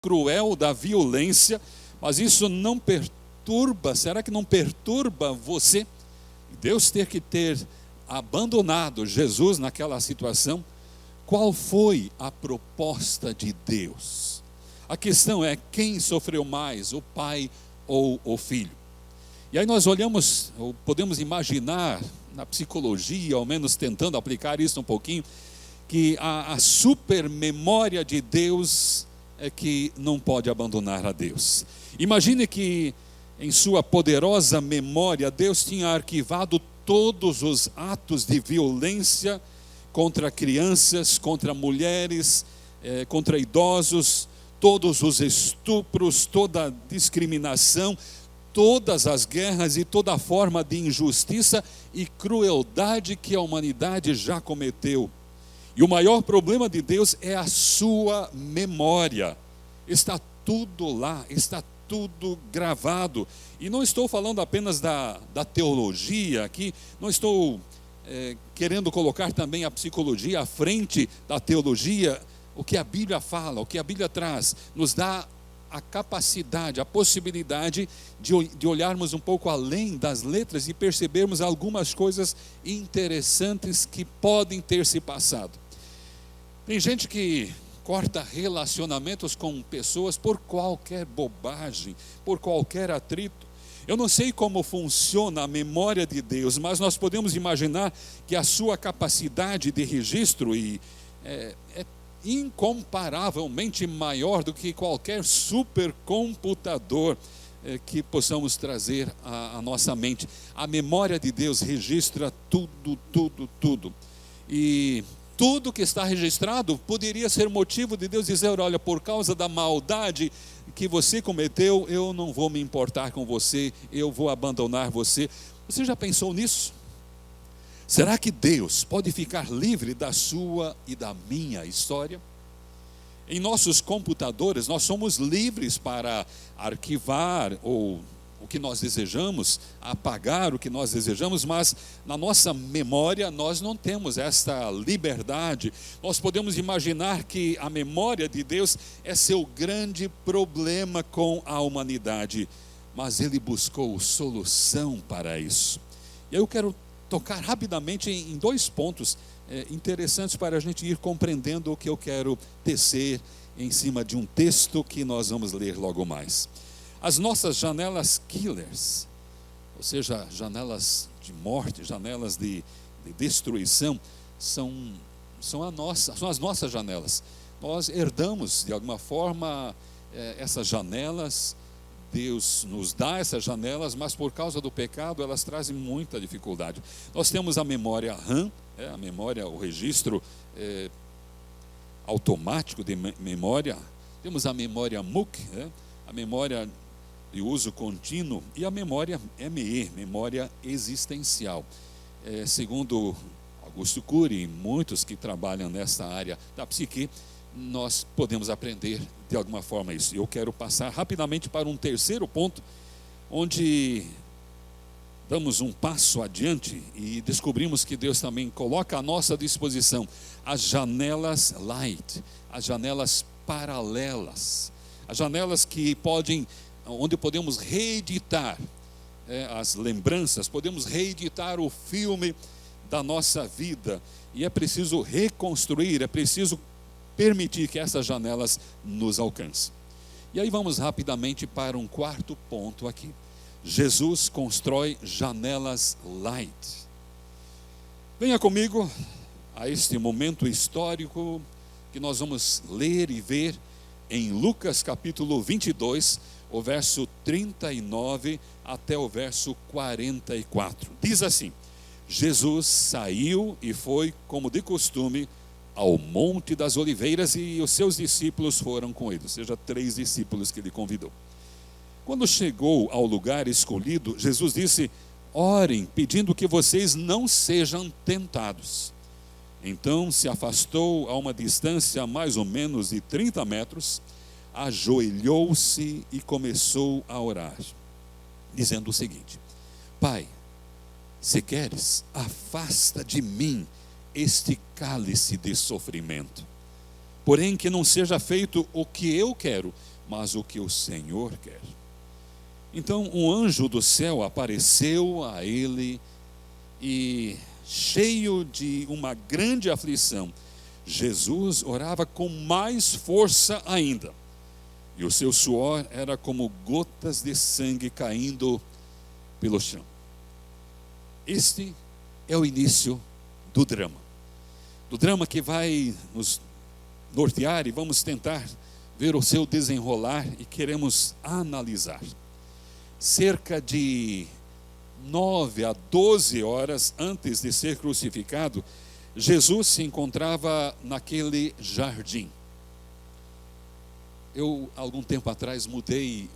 cruel da violência, mas isso não perturba, será que não perturba você? Deus ter abandonado Jesus naquela situação, qual foi a proposta de Deus? A questão é quem sofreu mais, o pai ou o filho? E aí nós olhamos, ou podemos imaginar, na psicologia, ao menos tentando aplicar isso um pouquinho, que a super memória de Deus é que não pode abandonar a Deus. Imagine que em sua poderosa memória, Deus tinha arquivado todos os atos de violência contra crianças, contra mulheres, contra idosos, todos os estupros, toda a discriminação, todas as guerras e toda forma de injustiça e crueldade que a humanidade já cometeu. E o maior problema de Deus é a sua memória. Está tudo lá, está tudo gravado. E não estou falando apenas da teologia aqui, não estou querendo colocar também a psicologia à frente da teologia. O que a Bíblia fala, o que a Bíblia traz, nos dá a capacidade, a possibilidade de olharmos um pouco além das letras e percebermos algumas coisas interessantes que podem ter se passado. Tem gente que corta relacionamentos com pessoas por qualquer bobagem, por qualquer atrito. Eu não sei como funciona a memória de Deus, mas nós podemos imaginar que a sua capacidade de registro é incomparavelmente maior do que qualquer supercomputador que possamos trazer à nossa mente. A memória de Deus registra tudo. E tudo que está registrado poderia ser motivo de Deus dizer: olha, por causa da maldade que você cometeu, eu não vou me importar com você, eu vou abandonar você. Você já pensou nisso? Será que Deus pode ficar livre da sua e da minha história? Em nossos computadores, nós somos livres para arquivar ou o que nós desejamos, apagar o que nós desejamos, mas na nossa memória nós não temos esta liberdade. Nós podemos imaginar que a memória de Deus é seu grande problema com a humanidade, mas Ele buscou solução para isso. E eu quero tocar rapidamente em dois pontos interessantes para a gente ir compreendendo o que eu quero tecer em cima de um texto que nós vamos ler logo mais. As nossas janelas killers, ou seja, janelas de morte, janelas de destruição, são as nossas janelas. Nós herdamos de alguma forma essas janelas. Deus nos dá essas janelas, mas por causa do pecado elas trazem muita dificuldade. Nós temos a memória RAM, a memória, o registro automático de memória. Temos a memória MUC, a memória de uso contínuo, e a memória ME, memória existencial. Segundo Augusto Cury e muitos que trabalham nessa área da psique, nós podemos aprender de alguma forma isso. Eu quero passar rapidamente para um terceiro ponto, onde damos um passo adiante e descobrimos que Deus também coloca à nossa disposição as janelas light, as janelas paralelas, as janelas onde podemos reeditar as lembranças, podemos reeditar o filme da nossa vida, e é preciso reconstruir, é preciso permitir que essas janelas nos alcancem. E aí vamos rapidamente para um quarto ponto aqui. Jesus constrói janelas light. Venha comigo a este momento histórico que nós vamos ler e ver em Lucas capítulo 22, o verso 39 até o verso 44. Diz assim: Jesus saiu e foi, como de costume, ao Monte das Oliveiras, e os seus discípulos foram com ele, ou seja, 3 discípulos que ele convidou. Quando chegou ao lugar escolhido, Jesus disse: orem, pedindo que vocês não sejam tentados. Então se afastou a uma distância mais ou menos de 30 metros, ajoelhou-se e começou a orar, dizendo o seguinte: Pai, se queres, afasta de mim este cálice de sofrimento. porém que não seja feito o que eu quero, mas o que o Senhor quer. Então um anjo do céu apareceu a ele e, cheio de uma grande aflição, Jesus orava com mais força ainda, e o seu suor era como gotas de sangue caindo pelo chão. Este é o início do drama que vai nos nortear, e vamos tentar ver o seu desenrolar e queremos analisar. Cerca de 9 a 12 horas antes de ser crucificado, Jesus se encontrava naquele jardim. Eu, algum tempo atrás, mudei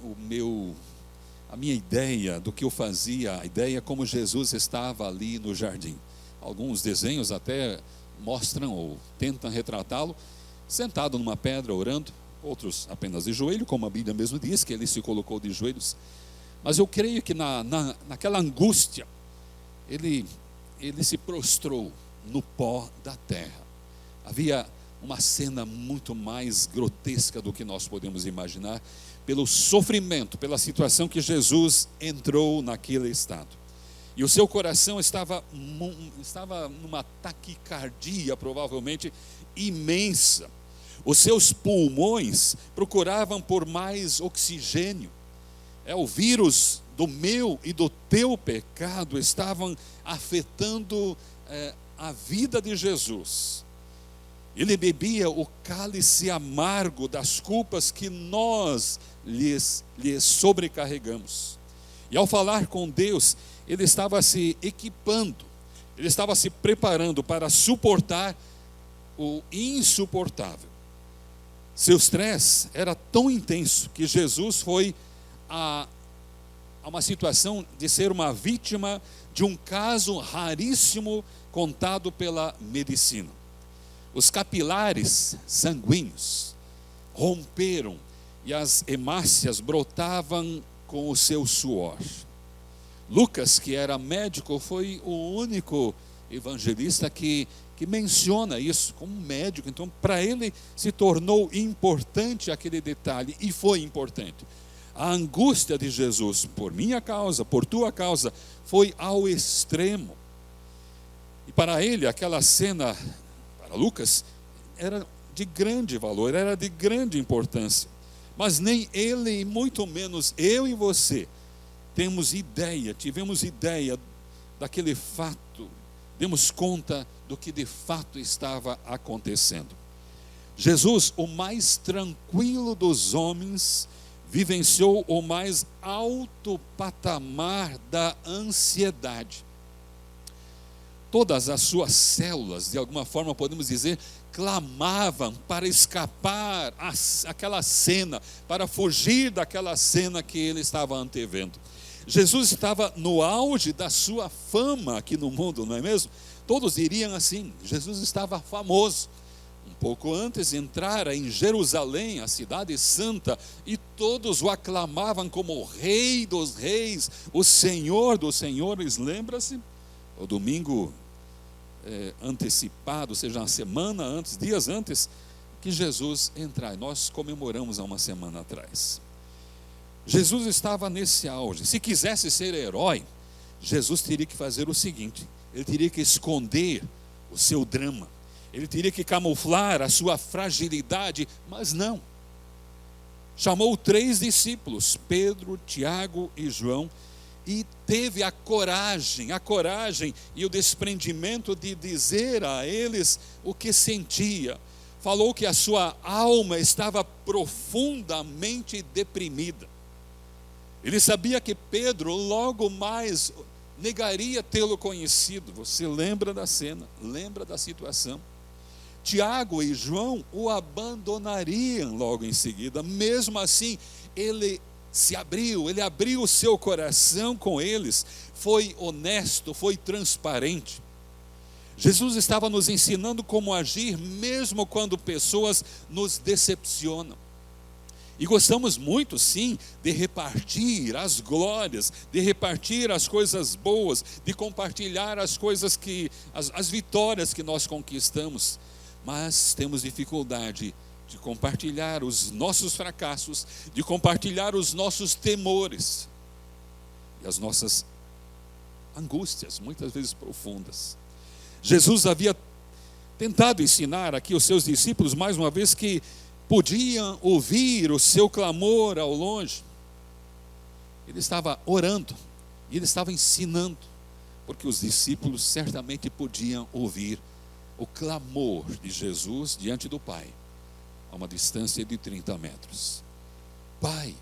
a minha ideia do que eu fazia, a ideia como Jesus estava ali no jardim. Alguns desenhos até mostram ou tentam retratá-lo sentado numa pedra orando, outros apenas de joelho, como a Bíblia mesmo diz, que ele se colocou de joelhos. Mas eu creio que naquela angústia, ele se prostrou no pó da terra. Havia uma cena muito mais grotesca do que nós podemos imaginar, pelo sofrimento, pela situação que Jesus entrou naquele estado. E o seu coração estava numa taquicardia, provavelmente imensa. Os seus pulmões procuravam por mais oxigênio. O vírus do meu e do teu pecado estavam afetando a vida de Jesus. Ele bebia o cálice amargo das culpas que nós lhes sobrecarregamos. E ao falar com Deus, ele estava se equipando, ele estava se preparando para suportar o insuportável. Seu estresse era tão intenso que Jesus foi a uma situação de ser uma vítima de um caso raríssimo contado pela medicina. Os capilares sanguíneos romperam e as hemácias brotavam com o seu suor. Lucas, que era médico, foi o único evangelista que menciona isso como médico. Então, para ele se tornou importante aquele detalhe, e foi importante. A angústia de Jesus, por minha causa, por tua causa, foi ao extremo. E para ele, aquela cena, para Lucas, era de grande valor, era de grande importância. Mas nem ele, e muito menos eu e você, tivemos ideia daquele fato, demos conta do que de fato estava acontecendo. Jesus, o mais tranquilo dos homens, vivenciou o mais alto patamar da ansiedade. Todas as suas células, de alguma forma podemos dizer, clamavam para escapar àquela cena, para fugir daquela cena que ele estava antevendo. Jesus estava no auge da sua fama aqui no mundo, não é mesmo? Todos diriam assim, Jesus estava famoso. Um pouco antes entrara em Jerusalém, a cidade santa, e todos o aclamavam como o Rei dos Reis, o Senhor dos Senhores. Lembra-se? O domingo antecipado, ou seja, uma semana antes, dias antes, que Jesus entrar. Nós comemoramos há uma semana atrás. Jesus estava nesse auge. Se quisesse ser herói, Jesus teria que fazer o seguinte: ele teria que esconder o seu drama, ele teria que camuflar a sua fragilidade, mas não. Chamou 3 discípulos, Pedro, Tiago e João, e teve a coragem e o desprendimento de dizer a eles o que sentia. Falou que a sua alma estava profundamente deprimida. Ele sabia que Pedro logo mais negaria tê-lo conhecido. Você lembra da cena, lembra da situação. Tiago e João o abandonariam logo em seguida. Mesmo assim, ele abriu o seu coração com eles, foi honesto, foi transparente. Jesus estava nos ensinando como agir mesmo quando pessoas nos decepcionam. E gostamos muito, sim, de repartir as glórias, de repartir as coisas boas, de compartilhar as coisas as vitórias que nós conquistamos. Mas temos dificuldade de compartilhar os nossos fracassos, de compartilhar os nossos temores e as nossas angústias, muitas vezes profundas. Jesus havia tentado ensinar aqui os seus discípulos, mais uma vez, que podiam ouvir o seu clamor ao longe. Ele estava orando e ele estava ensinando, porque os discípulos certamente podiam ouvir o clamor de Jesus diante do Pai, a uma distância de 30 metros. Pai,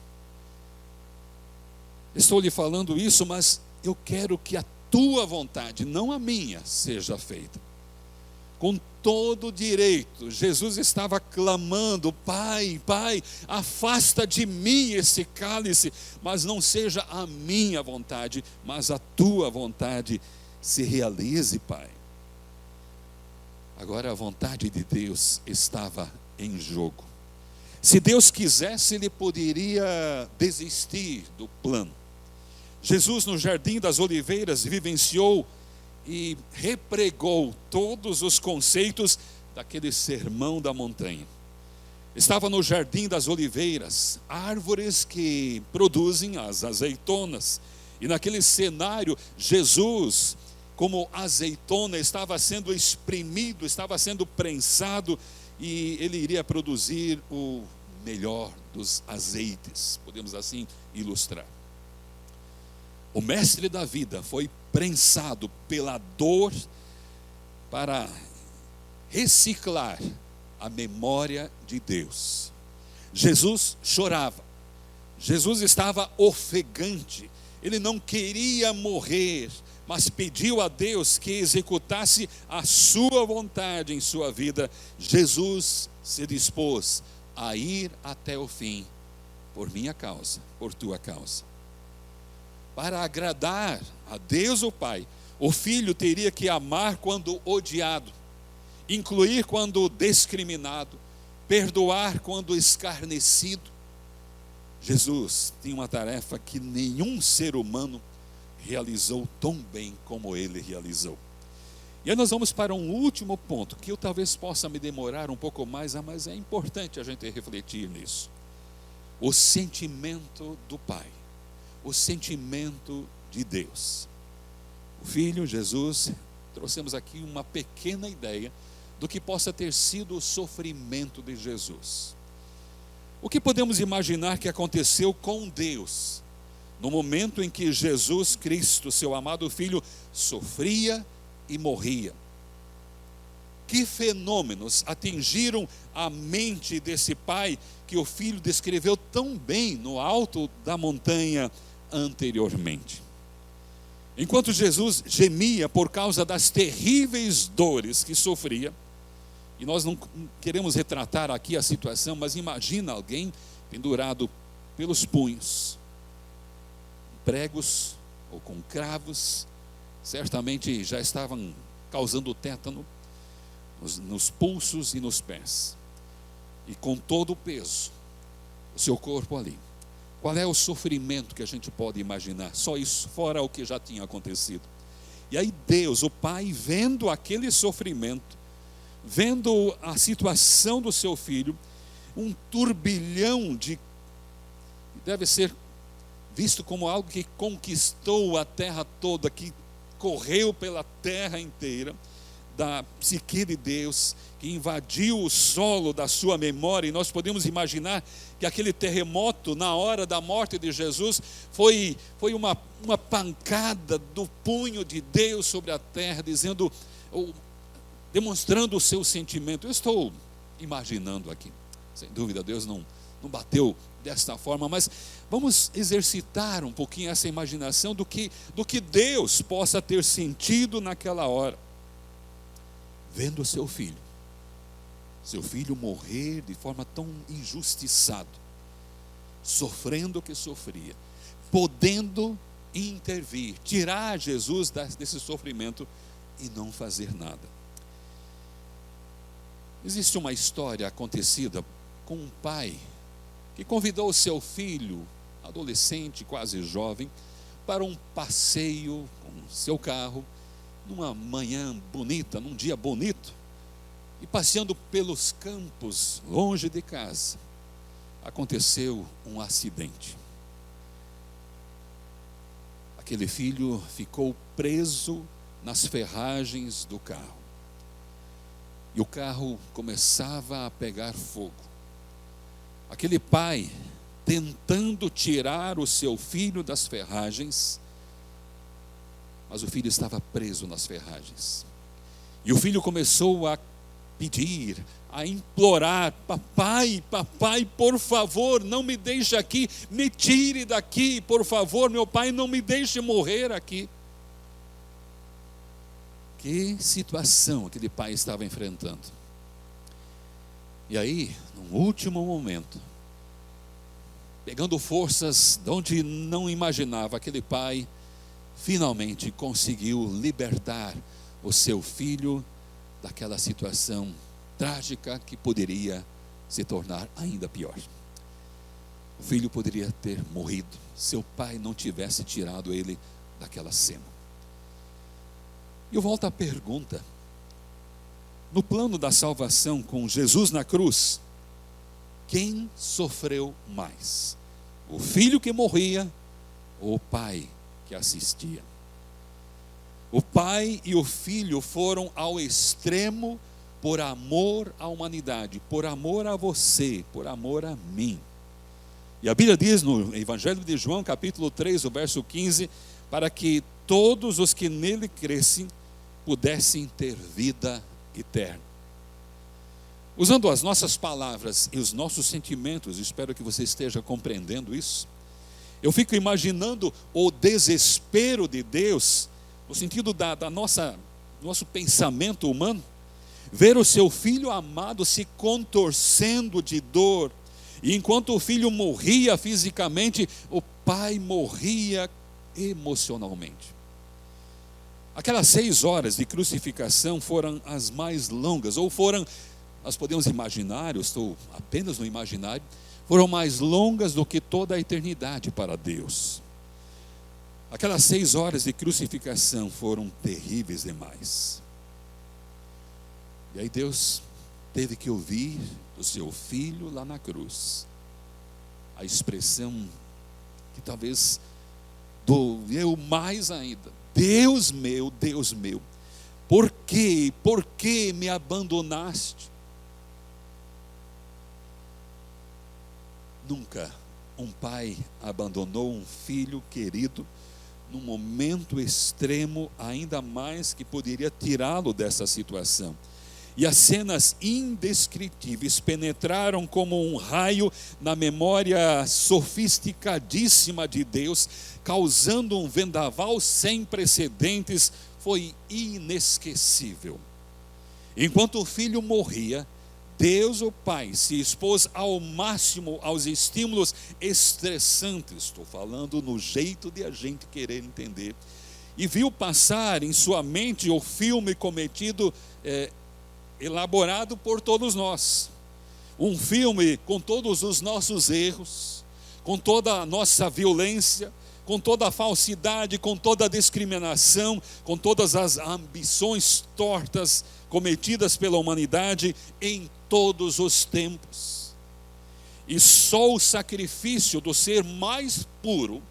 estou lhe falando isso, mas eu quero que a tua vontade, não a minha, seja feita. Com todo direito, Jesus estava clamando: Pai, Pai, afasta de mim esse cálice, mas não seja a minha vontade, mas a tua vontade se realize, Pai. Agora a vontade de Deus estava em jogo. Se Deus quisesse, ele poderia desistir do plano. Jesus, no Jardim das Oliveiras, vivenciou e repregou todos os conceitos daquele sermão da montanha. Estava no Jardim das Oliveiras, árvores que produzem as azeitonas, e naquele cenário, Jesus, como azeitona, estava sendo espremido, estava sendo prensado, e ele iria produzir o melhor dos azeites, podemos assim ilustrar. O mestre da vida foi prensado pela dor para reciclar a memória de Deus. Jesus chorava, Jesus estava ofegante, ele não queria morrer, mas pediu a Deus que executasse a sua vontade em sua vida. Jesus se dispôs a ir até o fim, por minha causa, por tua causa. Para agradar a Deus o Pai, o Filho teria que amar quando odiado, incluir quando discriminado, perdoar quando escarnecido. Jesus tinha uma tarefa que nenhum ser humano realizou tão bem como ele realizou. E aí nós vamos para um último ponto, que eu talvez possa me demorar um pouco mais, mas é importante a gente refletir nisso. O sentimento do Pai, o sentimento de Deus. O Filho, Jesus, trouxemos aqui uma pequena ideia do que possa ter sido o sofrimento de Jesus. O que podemos imaginar que aconteceu com Deus no momento em que Jesus Cristo, seu amado Filho, sofria e morria? Que fenômenos atingiram a mente desse pai que o Filho descreveu tão bem no alto da montanha anteriormente? Enquanto Jesus gemia por causa das terríveis dores que sofria, e nós não queremos retratar aqui a situação, mas imagina alguém pendurado pelos punhos, pregos ou com cravos, certamente já estavam causando tétano nos pulsos e nos pés, e com todo o peso, o seu corpo ali. Qual é o sofrimento que a gente pode imaginar? Só isso, fora o que já tinha acontecido. E aí Deus, o Pai, vendo aquele sofrimento, vendo a situação do seu filho, um turbilhão deve ser visto como algo que conquistou a terra toda, que correu pela terra inteira, da psique de Deus, que invadiu o solo da sua memória. E nós podemos imaginar que aquele terremoto na hora da morte de Jesus foi uma pancada do punho de Deus sobre a terra, demonstrando o seu sentimento. Eu estou imaginando aqui, sem dúvida Deus não bateu desta forma, mas vamos exercitar um pouquinho essa imaginação do que Deus possa ter sentido naquela hora, vendo o seu filho morrer de forma tão injustiçada, sofrendo o que sofria, podendo intervir, tirar Jesus desse sofrimento e não fazer nada. Existe uma história acontecida com um pai que convidou o seu filho, adolescente, quase jovem, para um passeio com seu carro, numa manhã bonita, num dia bonito, E passeando pelos campos, longe de casa, aconteceu um acidente. Aquele filho ficou preso nas ferragens do carro. E o carro começava a pegar fogo. Aquele pai, tentando tirar o seu filho das ferragens, mas o filho estava preso nas ferragens. E o filho começou a pedir, a implorar: papai, papai, por favor, não me deixe aqui, me tire daqui, por favor, meu pai, não me deixe morrer aqui. Que situação aquele pai estava enfrentando. E aí, num último momento, pegando forças de onde não imaginava, aquele pai finalmente conseguiu libertar o seu filho daquela situação trágica que poderia se tornar ainda pior. O filho poderia ter morrido se o pai não tivesse tirado ele daquela cena. E eu volto à pergunta: no plano da salvação com Jesus na cruz, quem sofreu mais? O filho que morria ou o pai que assistia? O pai e o filho foram ao extremo por amor à humanidade, por amor a você, por amor a mim. E a Bíblia diz no Evangelho de João, capítulo 3, o verso 15, para que todos os que nele crescem pudessem ter vida eterna. Usando as nossas palavras e os nossos sentimentos, espero que você esteja compreendendo isso. Eu fico imaginando o desespero de Deus, no sentido da nosso pensamento humano, ver o seu filho amado se contorcendo de dor, e enquanto o filho morria fisicamente, o pai morria emocionalmente. Aquelas 6 horas de crucificação foram as mais longas, ou foram, nós podemos imaginar, eu estou apenas no imaginário, foram mais longas do que toda a eternidade para Deus. Aquelas 6 horas de crucificação foram terríveis demais. E aí Deus teve que ouvir do seu filho lá na cruz a expressão que talvez doeu mais ainda: Deus meu, por que me abandonaste? Nunca um pai abandonou um filho querido num momento extremo, ainda mais que poderia tirá-lo dessa situação. E as cenas indescritíveis penetraram como um raio na memória sofisticadíssima de Deus, causando um vendaval sem precedentes. Foi inesquecível. Enquanto o filho morria, Deus, o Pai, se expôs ao máximo aos estímulos estressantes, estou falando no jeito de a gente querer entender, e viu passar em sua mente o filme cometido, elaborado por todos nós. Um filme com todos os nossos erros, com toda a nossa violência, com toda a falsidade, com toda a discriminação, com todas as ambições tortas cometidas pela humanidade em todos os tempos. E só o sacrifício do ser mais puro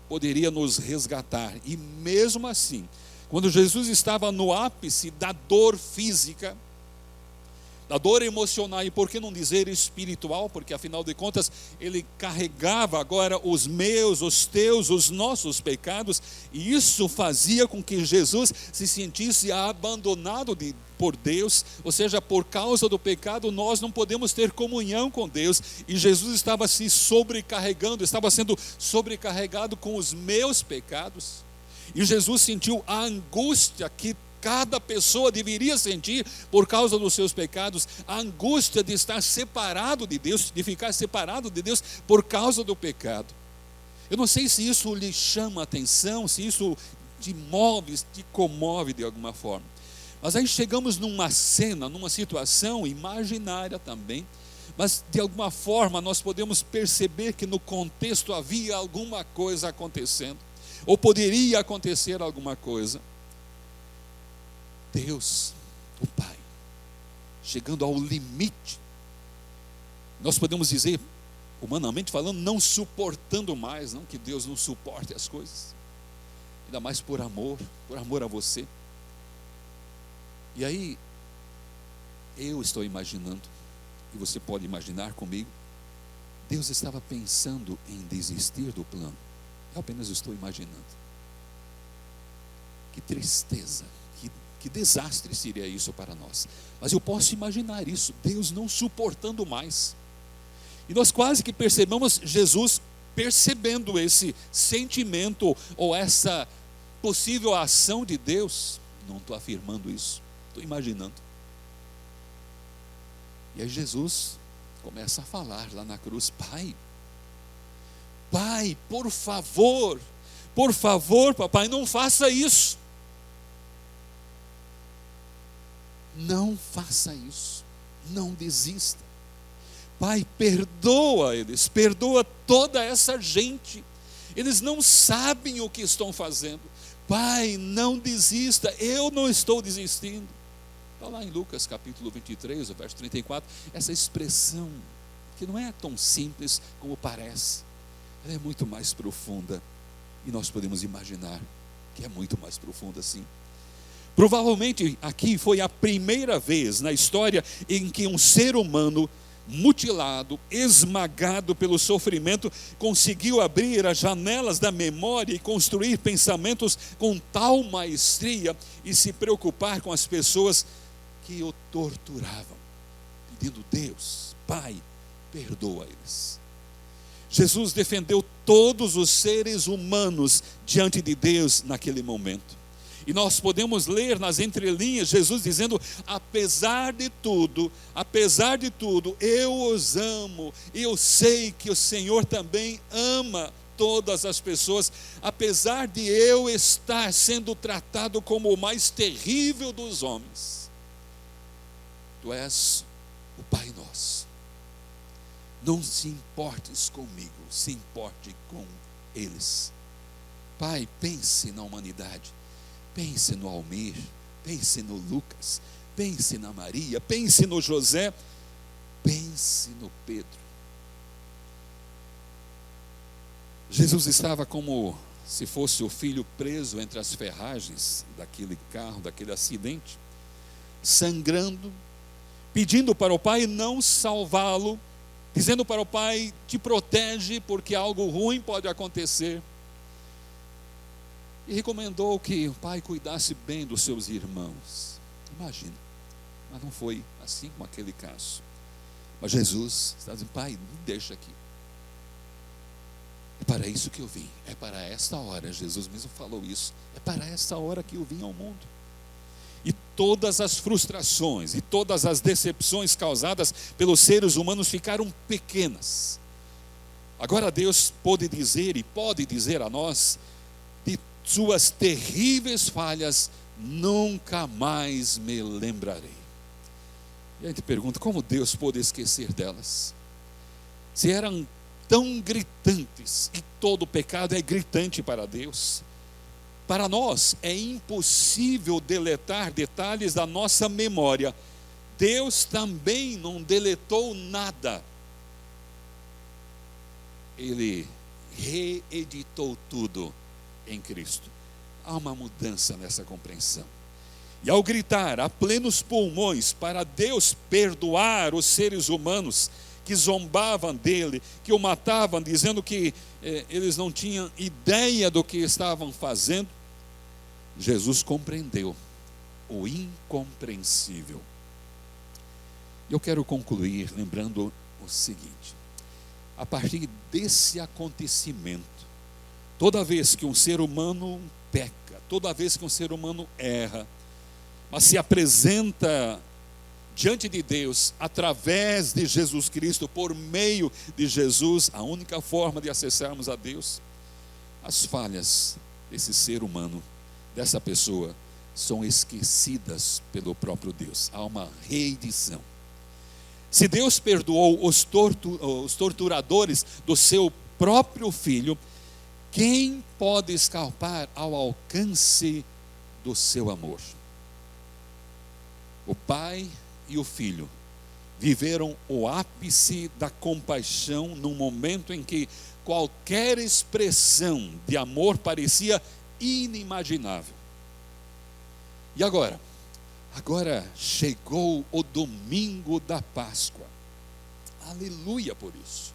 poderia nos resgatar. E mesmo assim, quando Jesus estava no ápice da dor física, da dor emocional, e por que não dizer espiritual, porque afinal de contas ele carregava agora os meus, os teus, os nossos pecados, e isso fazia com que Jesus se sentisse abandonado por Deus, ou seja, por causa do pecado nós não podemos ter comunhão com Deus, e Jesus estava se sobrecarregando, estava sendo sobrecarregado com os meus pecados, e Jesus sentiu a angústia que cada pessoa deveria sentir por causa dos seus pecados, a angústia de estar separado de Deus, de ficar separado de Deus por causa do pecado. Eu não sei se isso lhe chama a atenção, se isso te move, te comove de alguma forma. Mas aí chegamos numa cena, numa situação imaginária também, mas de alguma forma nós podemos perceber que no contexto havia alguma coisa acontecendo, ou poderia acontecer alguma coisa. Deus, o Pai, chegando ao limite. Nós podemos dizer, humanamente falando, não suportando mais, não que Deus não suporte as coisas, ainda mais por amor a você. E aí, eu estou imaginando, e você pode imaginar comigo, Deus estava pensando em desistir do plano. Eu apenas estou imaginando. Que tristeza, que desastre seria isso para nós. Mas eu posso imaginar isso, Deus não suportando mais. E nós quase que percebemos Jesus percebendo esse sentimento ou essa possível ação de Deus. Não estou afirmando isso, estou imaginando. E aí Jesus começa a falar lá na cruz: Pai, por favor, papai, não faça isso. Não faça isso, não desista. Pai, perdoa eles, perdoa toda essa gente, eles não sabem o que estão fazendo. Pai, não desista, eu não estou desistindo. Está lá em Lucas capítulo 23, o verso 34, essa expressão que não é tão simples como parece, ela é muito mais profunda, e nós podemos imaginar que é muito mais profunda sim. Provavelmente aqui foi a primeira vez na história em que um ser humano mutilado, esmagado pelo sofrimento, conseguiu abrir as janelas da memória e construir pensamentos com tal maestria e se preocupar com as pessoas que o torturavam, pedindo: Deus, Pai, perdoa eles. Jesus defendeu todos os seres humanos diante de Deus naquele momento. E nós podemos ler nas entrelinhas Jesus dizendo: apesar de tudo, eu os amo, e eu sei que o Senhor também ama todas as pessoas, apesar de eu estar sendo tratado como o mais terrível dos homens. Tu és o Pai nosso. Não se importes comigo, se importe com eles. Pai, pense na humanidade. Pense no Almir, pense no Lucas, pense na Maria, pense no José, pense no Pedro. Jesus estava como se fosse o filho preso entre as ferragens daquele carro, daquele acidente, sangrando, pedindo para o Pai não salvá-lo, dizendo para o Pai: te protege porque algo ruim pode acontecer. E recomendou que o Pai cuidasse bem dos seus irmãos. Imagina, mas não foi assim com aquele caso. Mas Jesus está dizendo: Pai, me deixa aqui. É para isso que eu vim, é para esta hora. Jesus mesmo falou isso: é para esta hora que eu vim ao mundo. E todas as frustrações e todas as decepções causadas pelos seres humanos ficaram pequenas. Agora Deus pode dizer e pode dizer a nós: de suas terríveis falhas nunca mais me lembrarei. E a gente pergunta: como Deus pôde esquecer delas? Se eram tão gritantes, e todo pecado é gritante para Deus. Para nós é impossível deletar detalhes da nossa memória. Deus também não deletou nada. Ele reeditou tudo em Cristo. Há uma mudança nessa compreensão. E ao gritar a plenos pulmões para Deus perdoar os seres humanos que zombavam dele, que o matavam, dizendo que eles não tinham ideia do que estavam fazendo, Jesus compreendeu o incompreensível. Eu quero concluir lembrando o seguinte: a partir desse acontecimento, toda vez que um ser humano peca, toda vez que um ser humano erra, mas se apresenta diante de Deus através de Jesus Cristo, por meio de Jesus, a única forma de acessarmos a Deus, as falhas desse ser humano, dessa pessoa, são esquecidas pelo próprio Deus. Há uma reedição. Se Deus perdoou os torturadores do seu próprio filho, quem pode escapar ao alcance do seu amor? O Pai e o filho viveram o ápice da compaixão num momento em que qualquer expressão de amor parecia inimaginável. E agora? Agora chegou o domingo da Páscoa. Aleluia por isso.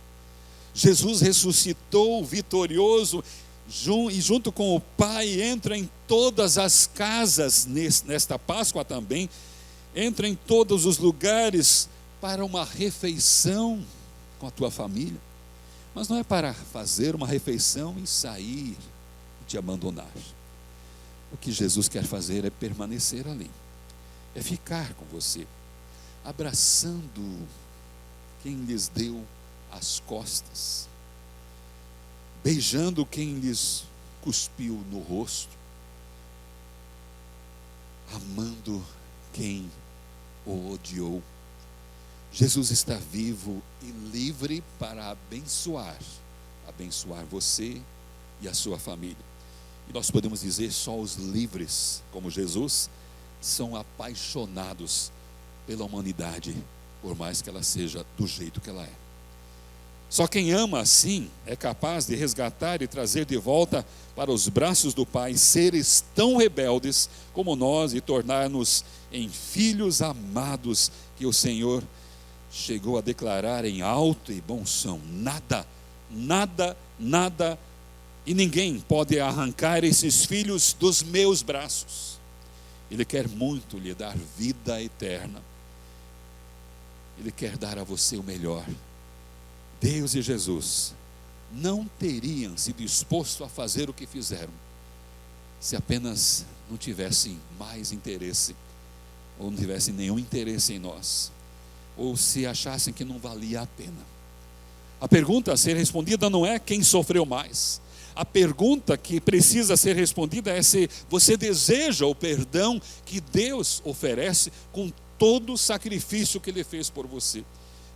Jesus ressuscitou vitorioso e junto com o Pai entra em todas as casas nesta Páscoa também, entra em todos os lugares para uma refeição com a tua família. Mas não é para fazer uma refeição e sair e te abandonar. O que Jesus quer fazer é permanecer ali, é ficar com você, abraçando quem lhes deu as costas, beijando quem lhes cuspiu no rosto, amando quem o odiou. Jesus está vivo e livre para abençoar você e a sua família. E nós podemos dizer, só os livres, como Jesus, são apaixonados pela humanidade, por mais que ela seja do jeito que ela é. Só quem ama assim é capaz de resgatar e trazer de volta para os braços do Pai seres tão rebeldes como nós e tornar-nos em filhos amados que o Senhor chegou a declarar em alto e bom som: nada e ninguém pode arrancar esses filhos dos meus braços. Ele quer muito lhe dar vida eterna. Ele quer dar a você o melhor. Deus e Jesus não teriam se disposto a fazer o que fizeram se apenas não tivessem mais interesse, ou não tivessem nenhum interesse em nós, ou se achassem que não valia a pena. A pergunta a ser respondida não é quem sofreu mais. A pergunta que precisa ser respondida é se você deseja o perdão que Deus oferece com todo o sacrifício que Ele fez por você.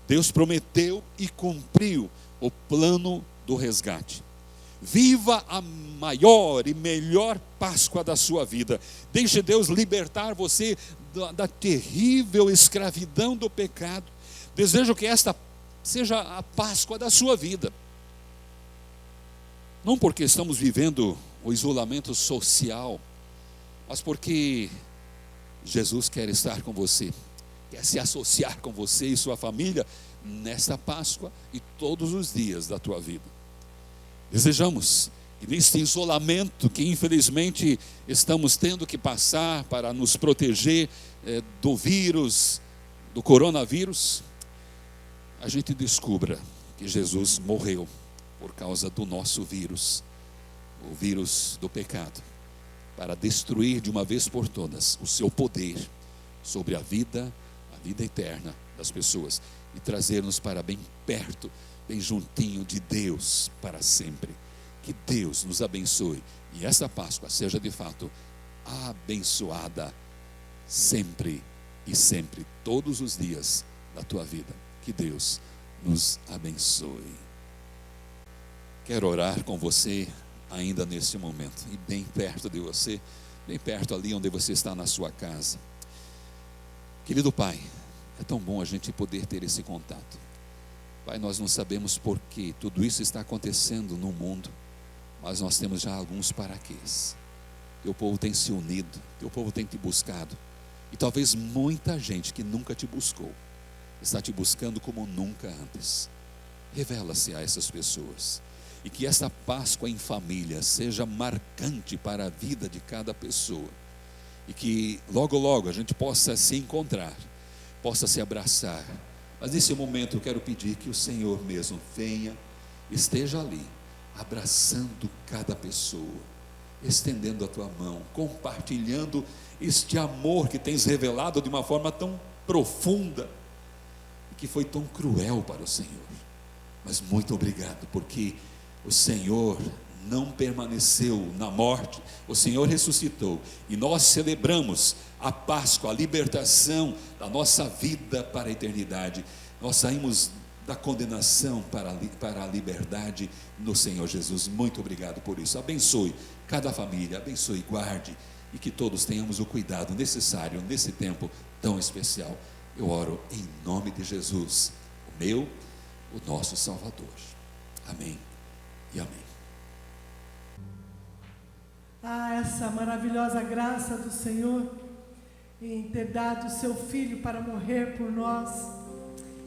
Deus prometeu e cumpriu o plano do resgate. Viva a maior e melhor Páscoa da sua vida. Deixe Deus libertar você da terrível escravidão do pecado. Desejo que esta seja a Páscoa da sua vida. Não porque estamos vivendo o isolamento social, mas porque Jesus quer estar com você, quer se associar com você e sua família nesta Páscoa e todos os dias da tua vida. Desejamos que neste isolamento que infelizmente estamos tendo que passar para nos proteger do vírus, do coronavírus, a gente descubra que Jesus morreu por causa do nosso vírus, o vírus do pecado, para destruir de uma vez por todas o seu poder sobre a vida eterna das pessoas e trazer-nos para bem perto, bem juntinho de Deus para sempre. Que Deus nos abençoe e esta Páscoa seja de fato abençoada sempre e sempre, todos os dias da tua vida. Que Deus nos abençoe. Quero orar com você ainda nesse momento, e bem perto de você, bem perto ali onde você está na sua casa. Querido Pai, é tão bom a gente poder ter esse contato. Pai, nós não sabemos por que tudo isso está acontecendo no mundo, mas nós temos já alguns paraquês. Teu povo tem se unido, teu povo tem te buscado, e talvez muita gente que nunca te buscou, está te buscando como nunca antes. Revela-se a essas pessoas. E que esta Páscoa em família seja marcante para a vida de cada pessoa. E que logo, logo a gente possa se encontrar, possa se abraçar. Mas nesse momento eu quero pedir que o Senhor mesmo venha, esteja ali, abraçando cada pessoa, estendendo a tua mão, compartilhando este amor que tens revelado de uma forma tão profunda, e que foi tão cruel para o Senhor. Mas muito obrigado, porque o Senhor não permaneceu na morte, o Senhor ressuscitou, e nós celebramos a Páscoa, a libertação da nossa vida para a eternidade. Nós saímos da condenação para a liberdade no Senhor Jesus. Muito obrigado por isso. Abençoe cada família, abençoe, guarde, e que todos tenhamos o cuidado necessário nesse tempo tão especial. Eu oro em nome de Jesus, o meu, o nosso Salvador. Amém e amém. Essa maravilhosa graça do Senhor em ter dado o seu Filho para morrer por nós,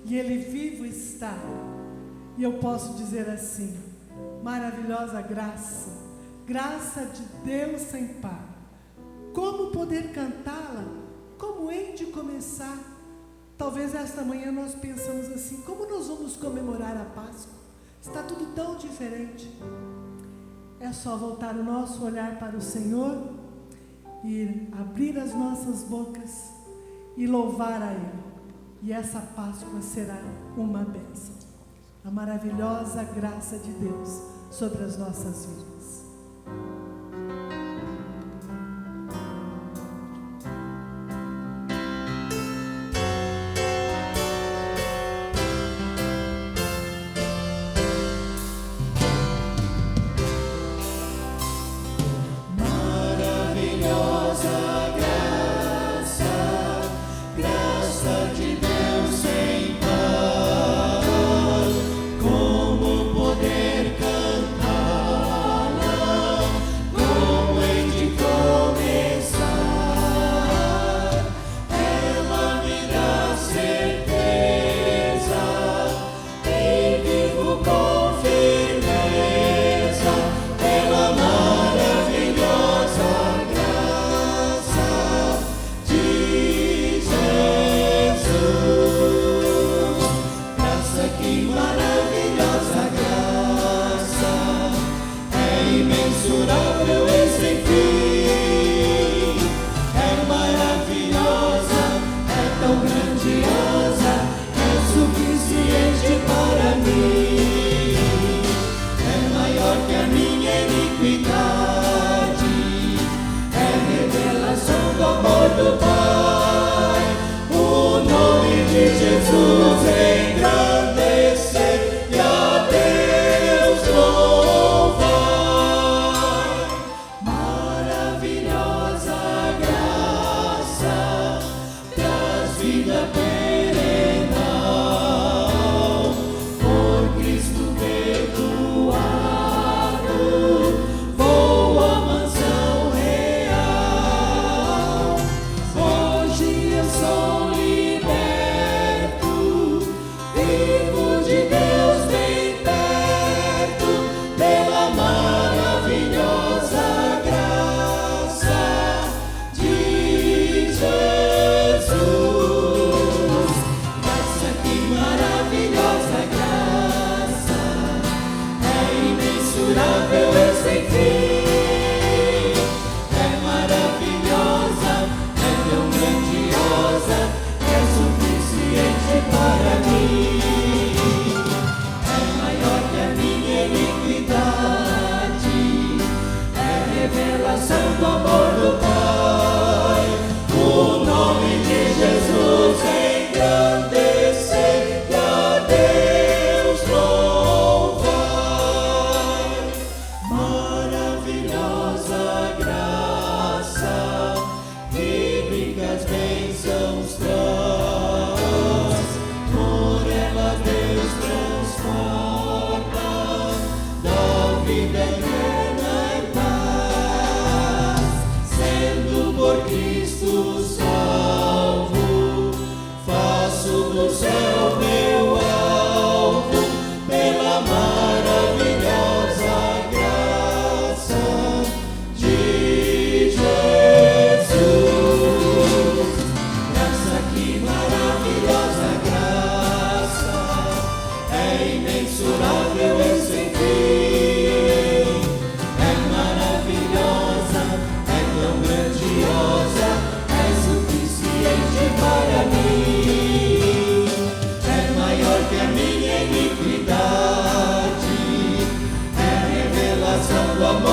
e Ele vivo está. E eu posso dizer assim: maravilhosa graça, graça de Deus sem par. Como poder cantá-la? Como hei de começar? Talvez esta manhã nós pensamos assim: como nós vamos comemorar a Páscoa? Está tudo tão diferente. É só voltar o nosso olhar para o Senhor e abrir as nossas bocas e louvar a Ele. E essa Páscoa será uma bênção. A maravilhosa graça de Deus sobre as nossas vidas. Do amor